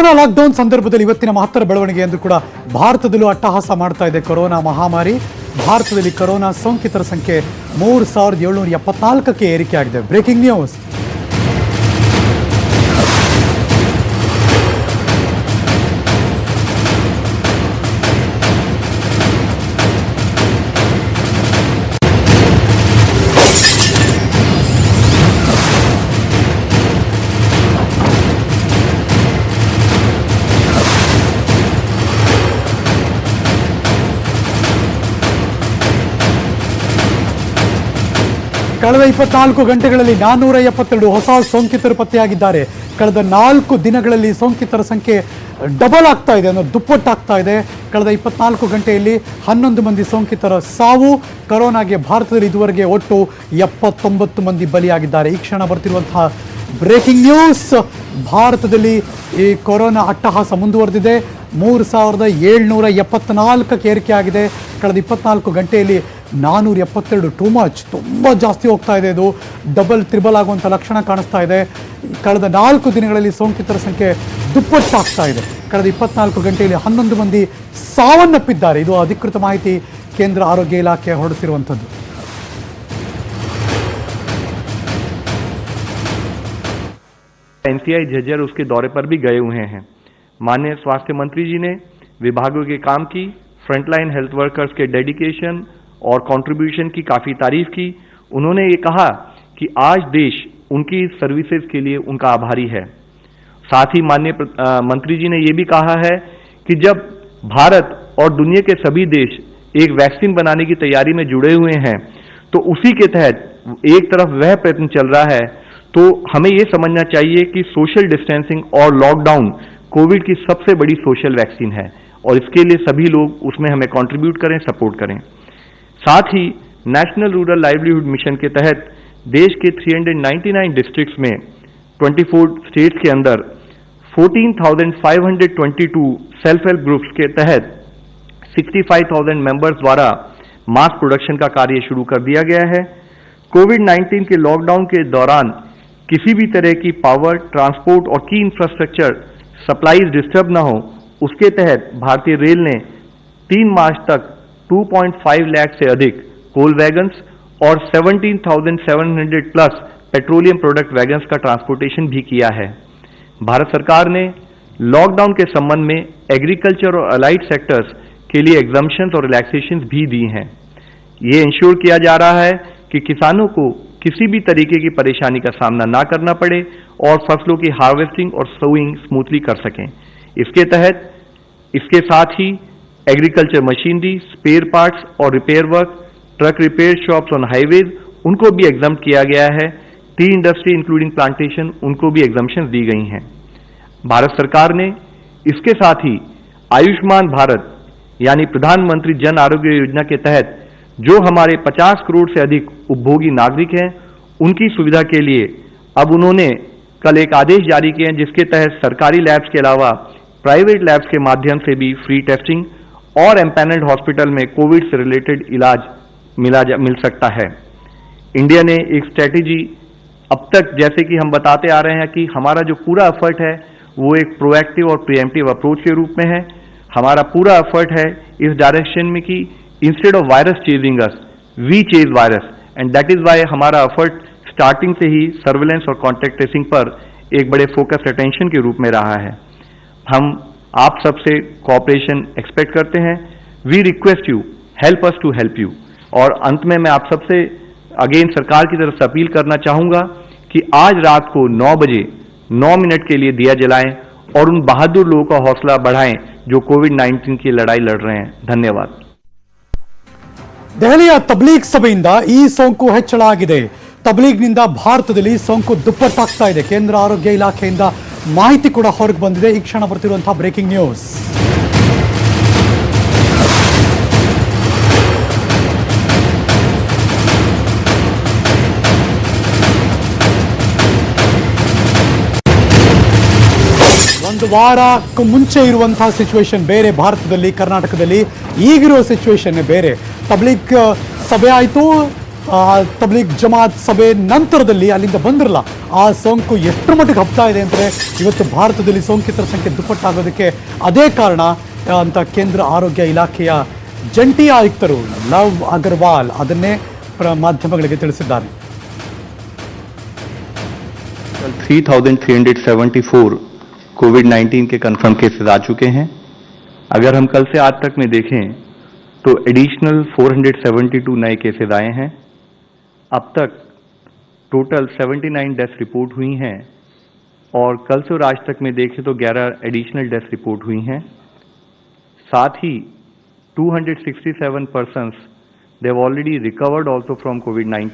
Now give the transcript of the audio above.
Corona lockdown ಸಂದರ್ಭದಲ್ಲಿ ಇವತ್ತಿನ ಮಹತ್ತರ ಬೆಳವಣಿಗೆ ಎಂದು ಕೂಡ ಭಾರತದಲ್ಲೂ ಅಟ್ಟಹಾಸ ಮಾಡ್ತಾ ಇದೆ ಕೊರೋನಾ ಮಹಾಮಾರಿ. ಭಾರತದಲ್ಲಿ ಕೊರೋನಾ ಸೋಂಕಿತರ ಸಂಖ್ಯೆ 3774ಕ್ಕೆ ಏರಿಕೆಯಾಗಿದೆ. Breaking news. ಕಳೆದ 24 ಗಂಟೆಗಳಲ್ಲಿ 472 ಹೊಸ ಸೋಂಕಿತರು ಪತ್ತೆಯಾಗಿದ್ದಾರೆ. ಕಳೆದ 4 ದಿನಗಳಲ್ಲಿ ಸೋಂಕಿತರ ಸಂಖ್ಯೆ ಡಬಲ್ ಆಗ್ತಾ ಇದೆ, ಅನ್ನೋ ದುಪ್ಪಟ್ಟಾಗ್ತಾ ಇದೆ. ಕಳೆದ 24 ಗಂಟೆಯಲ್ಲಿ 11 ಮಂದಿ ಸೋಂಕಿತರ ಸಾವು. ಕೊರೋನಾಗೆ ಭಾರತದಲ್ಲಿ ಇದುವರೆಗೆ ಒಟ್ಟು 79 ಮಂದಿ ಬಲಿಯಾಗಿದ್ದಾರೆ. ಈ ಕ್ಷಣ ಬರ್ತಿರುವಂತಹ ಬ್ರೇಕಿಂಗ್ ನ್ಯೂಸ್. ಭಾರತದಲ್ಲಿ ಈ ಕೊರೋನಾ ಅಟ್ಟಹಾಸ ಮುಂದುವರೆದಿದೆ. 3774ಕ್ಕೆ ಏರಿಕೆ ಆಗಿದೆ. ಕಳೆದ 24 ಗಂಟೆಯಲ್ಲಿ 472 ಟೂ ಮಚ್, ತುಂಬ ಜಾಸ್ತಿ ಹೋಗ್ತಾ ಇದೆ. ಇದು ಡಬಲ್ ತ್ರಿಬಲ್ ಆಗುವಂಥ ಲಕ್ಷಣ ಕಾಣಿಸ್ತಾ ಇದೆ. ಕಳೆದ 4 ದಿನಗಳಲ್ಲಿ ಸೋಂಕಿತರ ಸಂಖ್ಯೆ ದುಪ್ಪಟ್ಟಾಗ್ತಾ ಇದೆ. ಕಳೆದ 24 ಗಂಟೆಯಲ್ಲಿ 11 ಮಂದಿ ಸಾವನ್ನಪ್ಪಿದ್ದಾರೆ. ಇದು ಅಧಿಕೃತ ಮಾಹಿತಿ ಕೇಂದ್ರ ಆರೋಗ್ಯ ಇಲಾಖೆ ಹೊರಡಿಸಿರುವಂಥದ್ದು. एनसीआई झज्जर उसके दौरे पर भी गए हुए हैं। माननीय स्वास्थ्य मंत्री जी ने विभागों के काम की, फ्रंटलाइन हेल्थ वर्कर्स के डेडिकेशन और कंट्रीब्यूशन की काफी तारीफ की। उन्होंने ये कहा कि आज देश उनकी सर्विसेज के लिए उनका आभारी है। साथ ही माननीय मंत्री जी ने ये भी कहा है कि जब भारत और दुनिया के सभी देश एक वैक्सीन बनाने की तैयारी में जुड़े हुए हैं, तो उसी के तहत एक तरफ वह प्रयत्न चल रहा है, तो हमें यह समझना चाहिए कि सोशल डिस्टेंसिंग और लॉकडाउन कोविड की सबसे बड़ी सोशल वैक्सीन है और इसके लिए सभी लोग उसमें हमें कंट्रीब्यूट करें, सपोर्ट करें। साथ ही नेशनल रूरल लाइवलीहुड मिशन के तहत देश के 399 डिस्ट्रिक्ट्स में 24 स्टेट्स के अंदर 14,522 सेल्फ हेल्प ग्रुप्स के तहत 65,000 मेंबर्स द्वारा मास प्रोडक्शन का कार्य शुरू कर दिया गया है। कोविड-19 के लॉकडाउन के दौरान किसी भी तरह की पावर, ट्रांसपोर्ट और की इंफ्रास्ट्रक्चर सप्लाईज डिस्टर्ब न हो, उसके तहत भारतीय रेल ने 3 मार्च तक 2.5 लाख से अधिक कोल वैगन्स और 17,700 प्लस पेट्रोलियम प्रोडक्ट वैगन्स का ट्रांसपोर्टेशन भी किया है। भारत सरकार ने लॉकडाउन के संबंध में एग्रीकल्चर और अलाइड सेक्टर्स के लिए एग्जम्पशंस और रिलैक्सेशंस भी दी हैं। ये इंश्योर किया जा रहा है कि किसानों को किसी भी तरीके की परेशानी का सामना ना करना पड़े और फसलों की हार्वेस्टिंग और सोइंग स्मूथली कर सकें। इसके तहत इसके साथ ही एग्रीकल्चर मशीनरी, स्पेयर पार्ट्स और repair work, truck repair shops on highways, उनको भी एग्जम्प्ट किया गया है। टी इंडस्ट्री इंक्लूडिंग प्लांटेशन, उनको भी एग्जम्पशन दी गई हैं। भारत सरकार ने इसके साथ ही आयुष्मान भारत यानी प्रधानमंत्री जन आरोग्य योजना के तहत जो हमारे 50 करोड़ से अधिक उपभोगी नागरिक हैं, उनकी सुविधा के लिए अब उन्होंने कल एक आदेश जारी किए हैं, जिसके तहत सरकारी लैब्स के अलावा प्राइवेट लैब्स के माध्यम से भी फ्री टेस्टिंग और एम्पैनल्ड हॉस्पिटल में कोविड से रिलेटेड इलाज मिल सकता है। इंडिया ने एक स्ट्रेटेजी अब तक, जैसे कि हम बताते आ रहे हैं कि हमारा जो पूरा एफर्ट है वो एक प्रोएक्टिव और प्रिएम्प्टिव अप्रोच के रूप में है। हमारा पूरा एफर्ट है इस डायरेक्शन में कि instead of virus chasing us, we chase virus, and that is why हमारा एफर्ट स्टार्टिंग से ही सर्वेलेंस और कॉन्टैक्ट ट्रेसिंग पर एक बड़े फोकस अटेंशन के रूप में रहा है। हम आप सबसे कोऑपरेशन एक्सपेक्ट करते हैं। We request you, help us to help you. और अंत में मैं आप सबसे अगेन सरकार की तरफ से अपील करना चाहूंगा कि आज रात को 9 बजे 9 मिनट के लिए दिया जलाएं और उन बहादुर लोगों का हौसला बढ़ाएं जो कोविड-19 की लड़ाई लड़ रहे हैं। धन्यवाद। ದೆಹಲಿಯ ತಬ್ಲೀಗ್ ಸಭೆಯಿಂದ ಈ ಸೋಂಕು ಹೆಚ್ಚಳ ಆಗಿದೆ. ತಬ್ಲೀಗ್ನಿಂದ ಭಾರತದಲ್ಲಿ ಸೋಂಕು ದುಪ್ಪಟ್ಟಾಗ್ತಾ ಇದೆ. ಕೇಂದ್ರ ಆರೋಗ್ಯ ಇಲಾಖೆಯಿಂದ ಮಾಹಿತಿ ಕೂಡ ಹೊರಗೆ ಬಂದಿದೆ. ಈ ಕ್ಷಣ ಬರ್ತಿರುವಂತಹ ಬ್ರೇಕಿಂಗ್ ನ್ಯೂಸ್. ಒಂದು ವಾರಕ್ಕೂ ಮುಂಚೆ ಇರುವಂತಹ ಸಿಚುವೇಶನ್ ಬೇರೆ, ಭಾರತದಲ್ಲಿ ಕರ್ನಾಟಕದಲ್ಲಿ ಈಗಿರೋ ಸಿಚುವೇಶನ್ ಬೇರೆ. ತಬ್ಲೀಗ್ ಸಭೆ ಆಯಿತು, ತಬ್ಲೀಗ್ ಜಮಾತ್ ಸಭೆ ನಂತರದಲ್ಲಿ ಅಲ್ಲಿಂದ ಬಂದಿರಲ್ಲ ಆ ಸೋಂಕು ಎಷ್ಟರ ಮಟ್ಟಿಗೆ ಹಬ್ತಾ ಇದೆ ಅಂದರೆ ಇವತ್ತು ಭಾರತದಲ್ಲಿ ಸೋಂಕಿತರ ಸಂಖ್ಯೆ ದುಪ್ಪಟ್ಟಾಗೋದಕ್ಕೆ ಅದೇ ಕಾರಣ ಅಂತ ಕೇಂದ್ರ ಆರೋಗ್ಯ ಇಲಾಖೆಯ ಜಂಟಿ ಆಯುಕ್ತರು ಲವ್ ಅಗರ್ವಾಲ್ ಅದನ್ನೇ ಮಾಧ್ಯಮಗಳಿಗೆ ತಿಳಿಸಿದ್ದಾರೆ. 3,374 कोविड-19 के कंफर्म केसेस आ चुके हैं. अगर हम कल से आज तक में देखें तो एडिशनल 472 नए केसेस आए हैं. अब तक टोटल 79 डेथ रिपोर्ट हुई हैं और कल से और आज तक में देखें तो 11 एडिशनल डेथ रिपोर्ट हुई हैं. साथ ही 267 persons they have already recovered also from covid.